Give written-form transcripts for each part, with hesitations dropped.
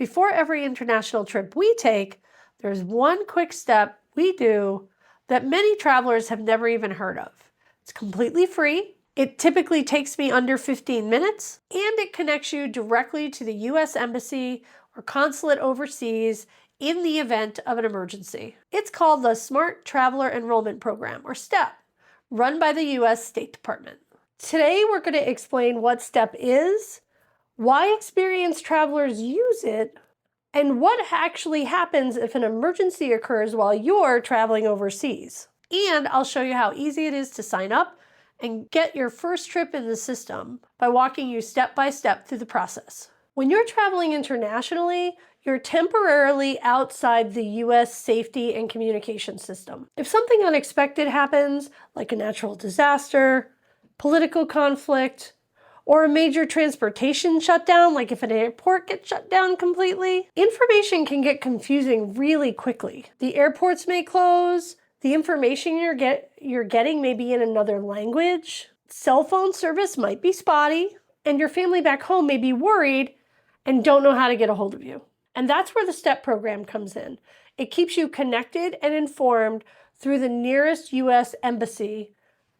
Before every international trip we take, there's one quick step we do that many travelers have never even heard of. It's completely free. It typically takes me under 15 minutes, and it connects you directly to the U.S. Embassy or consulate overseas in the event of an emergency. It's called the Smart Traveler Enrollment Program, or STEP, run by the U.S. State Department. Today, we're going to explain what STEP is, why experienced travelers use it, and what actually happens if an emergency occurs while you're traveling overseas. And I'll show you how easy it is to sign up and get your first trip in the system by walking you step by step through the process. When you're traveling internationally, you're temporarily outside the U.S. safety and communication system. If something unexpected happens, like a natural disaster, political conflict, or a major transportation shutdown, like if an airport gets shut down completely, information can get confusing really quickly. The airports may close, the information you're getting may be in another language, cell phone service might be spotty, and your family back home may be worried and don't know how to get a hold of you. And that's where the STEP program comes in. It keeps you connected and informed through the nearest U.S. embassy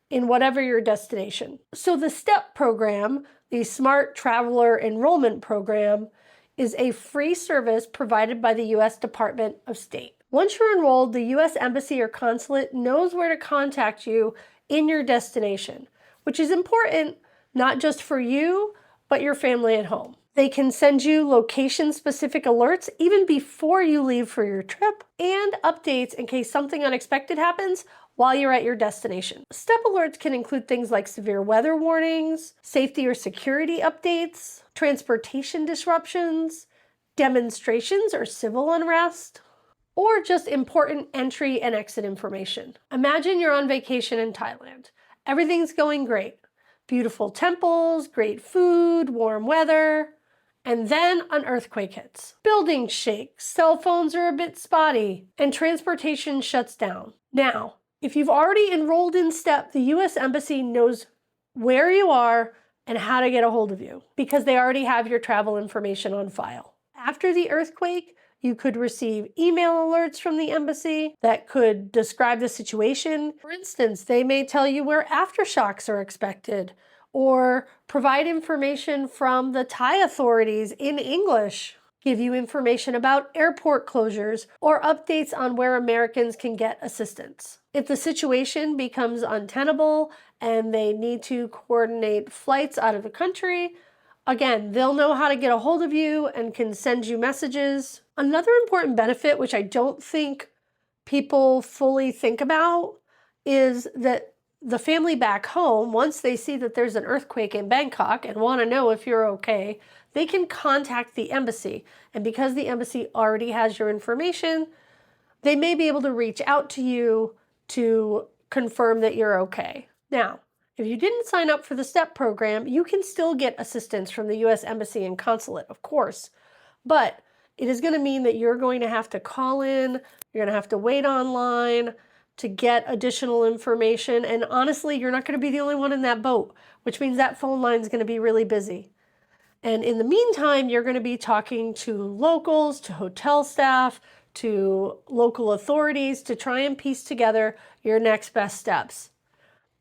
in whatever your destination. So the STEP program, the Smart Traveler Enrollment Program, is a free service provided by the U.S. Department of State. Once you're enrolled, the U.S. Embassy or consulate knows where to contact you in your destination, which is important not just for you, but your family at home. They can send you location-specific alerts even before you leave for your trip, and updates in case something unexpected happens while you're at your destination. STEP alerts can include things like severe weather warnings, safety or security updates, transportation disruptions, demonstrations or civil unrest, or just important entry and exit information. Imagine you're on vacation in Thailand. Everything's going great. Beautiful temples, great food, warm weather, and then an earthquake hits. Buildings shake, cell phones are a bit spotty, and transportation shuts down. Now, if you've already enrolled in STEP, the U.S. Embassy knows where you are and how to get a hold of you because they already have your travel information on file. After the earthquake, you could receive email alerts from the embassy that could describe the situation. For instance, they may tell you where aftershocks are expected or provide information from the Thai authorities in English, give you information about airport closures or updates on where Americans can get assistance. If the situation becomes untenable and they need to coordinate flights out of the country, again, they'll know how to get a hold of you and can send you messages. Another important benefit, which I don't think people fully think about, is that the family back home, once they see that there's an earthquake in Bangkok and want to know if you're okay, they can contact the embassy. And because the embassy already has your information, they may be able to reach out to you to confirm that you're okay. Now, if you didn't sign up for the STEP program, you can still get assistance from the U.S. Embassy and Consulate, of course, but it is going to mean that you're going to have to call in, you're going to have to wait online to get additional information, and honestly, you're not going to be the only one in that boat, which means that phone line is going to be really busy. And in the meantime, you're going to be talking to locals, to hotel staff, to local authorities to try and piece together your next best steps.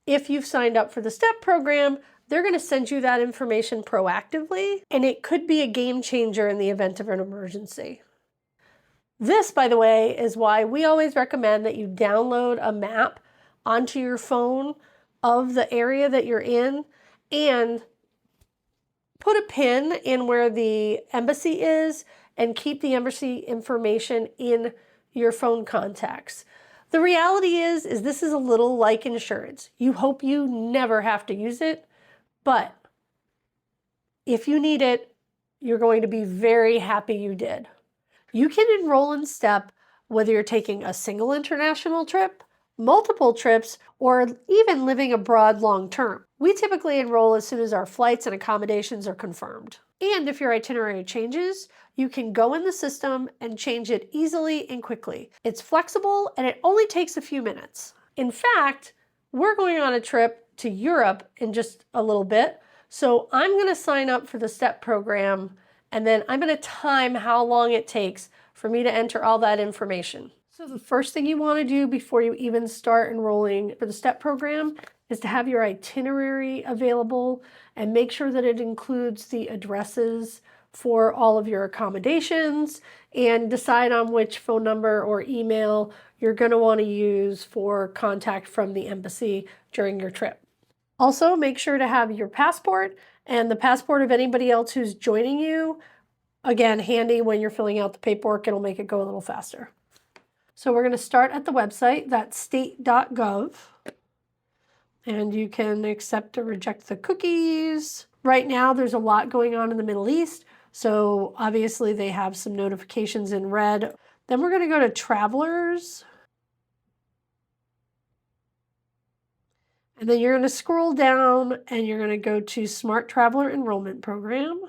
If you've signed up for the STEP program, they're going to send you that information proactively, and it could be a game changer in the event of an emergency. This, by the way, is why we always recommend that you download a map onto your phone of the area that you're in and put a pin in where the embassy is and keep the embassy information in your phone contacts. The reality is this is a little like insurance. You hope you never have to use it, but if you need it, you're going to be very happy you did. You can enroll in STEP whether you're taking a single international trip, multiple trips, or even living abroad long term. We typically enroll as soon as our flights and accommodations are confirmed. And if your itinerary changes, you can go in the system and change it easily and quickly. It's flexible and it only takes a few minutes. In fact, we're going on a trip to Europe in just a little bit, so I'm going to sign up for the STEP program and then I'm going to time how long it takes for me to enter all that information. So the first thing you want to do before you even start enrolling for the STEP program is to have your itinerary available and make sure that it includes the addresses for all of your accommodations, and decide on which phone number or email you're going to want to use for contact from the embassy during your trip. Also, make sure to have your passport and the passport of anybody else who's joining you. Again, handy when you're filling out the paperwork, it'll make it go a little faster. So we're going to start at the website, that's state.gov. And you can accept or reject the cookies. Right now, there's a lot going on in the Middle East, so obviously they have some notifications in red. Then we're going to go to Travelers. And then you're going to scroll down and you're going to go to Smart Traveler Enrollment Program.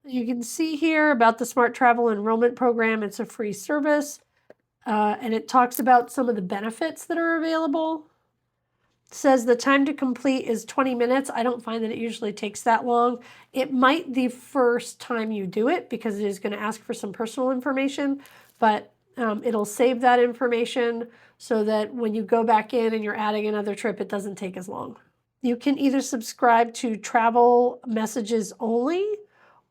You can see here about the Smart Travel Enrollment Program. It's a free service, and it talks about some of the benefits that are available. It says the time to complete is 20 minutes. I don't find that it usually takes that long. It might the first time you do it because it is going to ask for some personal information, but it'll save that information so that when you go back in and you're adding another trip, it doesn't take as long. You can either subscribe to travel messages only,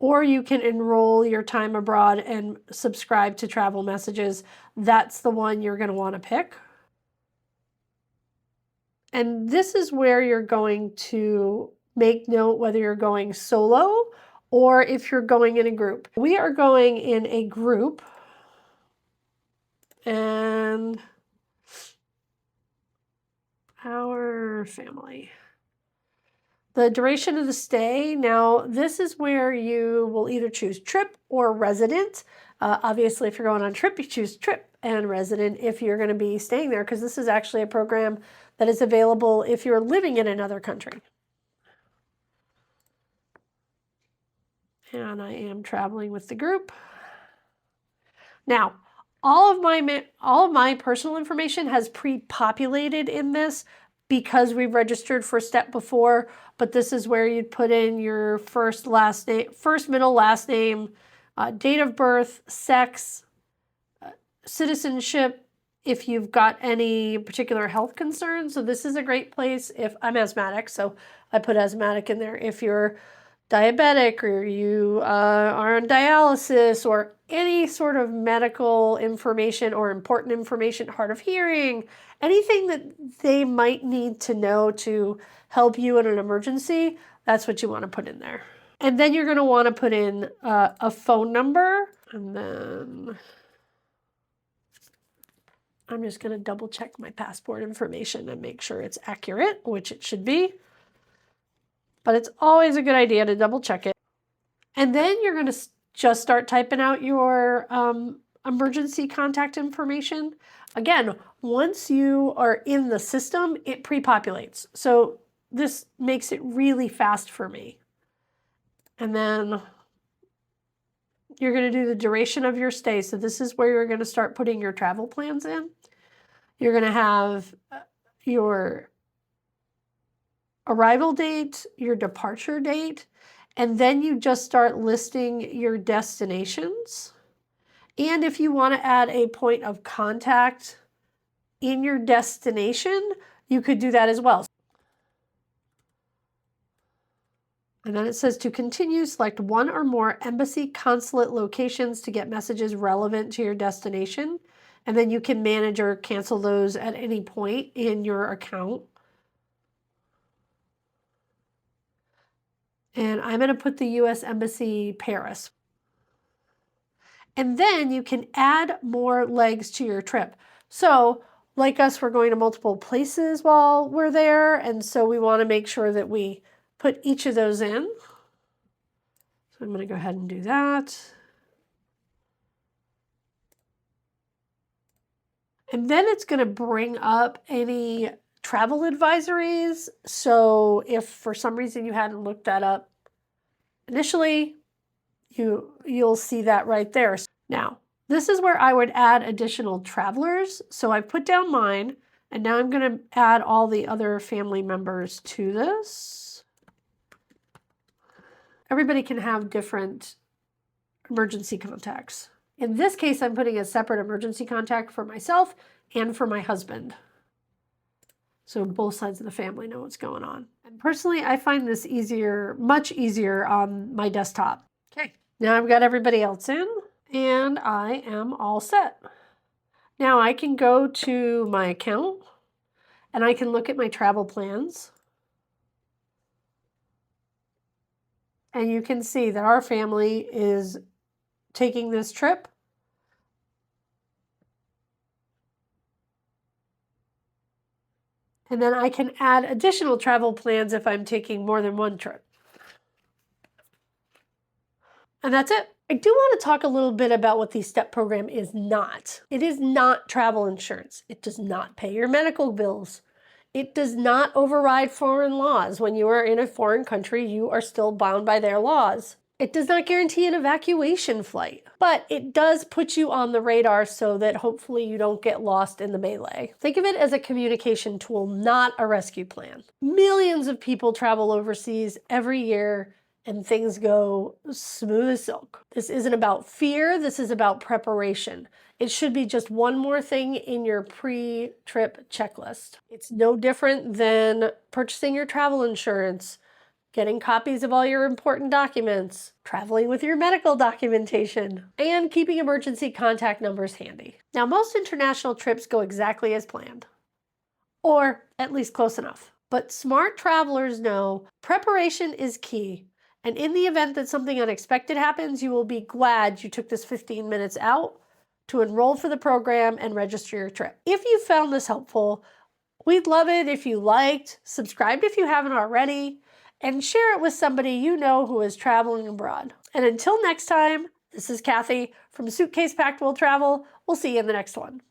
or you can enroll your time abroad and subscribe to travel messages. That's the one you're going to want to pick. And this is where you're going to make note whether you're going solo or if you're going in a group. We are going in a group, and our family. The duration of the stay, now this is where you will either choose trip or resident. Obviously, if you're going on trip, you choose trip, and resident if you're going to be staying there, because this is actually a program that is available if you're living in another country. And I am traveling with the group. Now, all of my personal information has pre-populated in this because we've registered for STEP before, but this is where you'd put in your first, middle, last name, date of birth, sex, citizenship, if you've got any particular health concerns. So this is a great place if I'm asthmatic, so I put asthmatic in there. If you're diabetic or you are on dialysis or any sort of medical information or important information, hard of hearing, anything that they might need to know to help you in an emergency, that's what you want to put in there. And then you're going to want to put in a phone number, and then I'm just going to double check my passport information and make sure it's accurate, which it should be. But it's always a good idea to double check it. And then you're going to just start typing out your emergency contact information. Again, once you are in the system, it pre-populates. So this makes it really fast for me. And then you're going to do the duration of your stay. So this is where you're going to start putting your travel plans in. You're going to have your arrival date, your departure date, and then you just start listing your destinations. And if you want to add a point of contact in your destination, you could do that as well. And then it says to continue, select one or more embassy consulate locations to get messages relevant to your destination. And then you can manage or cancel those at any point in your account. And I'm going to put the U.S. Embassy Paris. And then you can add more legs to your trip. So like us, we're going to multiple places while we're there. And so we want to make sure that we put each of those in. So I'm going to go ahead and do that. And then it's going to bring up any travel advisories. So if for some reason you hadn't looked that up initially, you'll see that right there. Now, this is where I would add additional travelers. So I put down mine, And now I'm going to add all the other family members to this. Everybody can have different emergency contacts. In this case, I'm putting a separate emergency contact for myself and for my husband. So both sides of the family know what's going on. And personally, I find this easier, much easier on my desktop. Okay, now I've got everybody else in and I am all set. Now I can go to my account and I can look at my travel plans. And you can see that our family is taking this trip. And then I can add additional travel plans if I'm taking more than one trip. And that's it. I do want to talk a little bit about what the STEP program is not. It is not travel insurance. It does not pay your medical bills. It does not override foreign laws. When you are in a foreign country, you are still bound by their laws. It does not guarantee an evacuation flight, but it does put you on the radar so that hopefully you don't get lost in the melee. Think of it as a communication tool, not a rescue plan. Millions of people travel overseas every year and things go smooth as silk. This isn't about fear, this is about preparation. It should be just one more thing in your pre-trip checklist. It's no different than purchasing your travel insurance, getting copies of all your important documents, traveling with your medical documentation, and keeping emergency contact numbers handy. Now, most international trips go exactly as planned, or at least close enough. But smart travelers know preparation is key. And in the event that something unexpected happens, you will be glad you took this 15 minutes out to enroll for the program and register your trip. If you found this helpful, we'd love it if you liked, subscribed if you haven't already, and share it with somebody you know who is traveling abroad. And until next time, this is Kathy from Suitcase Packed Will Travel. We'll see you in the next one.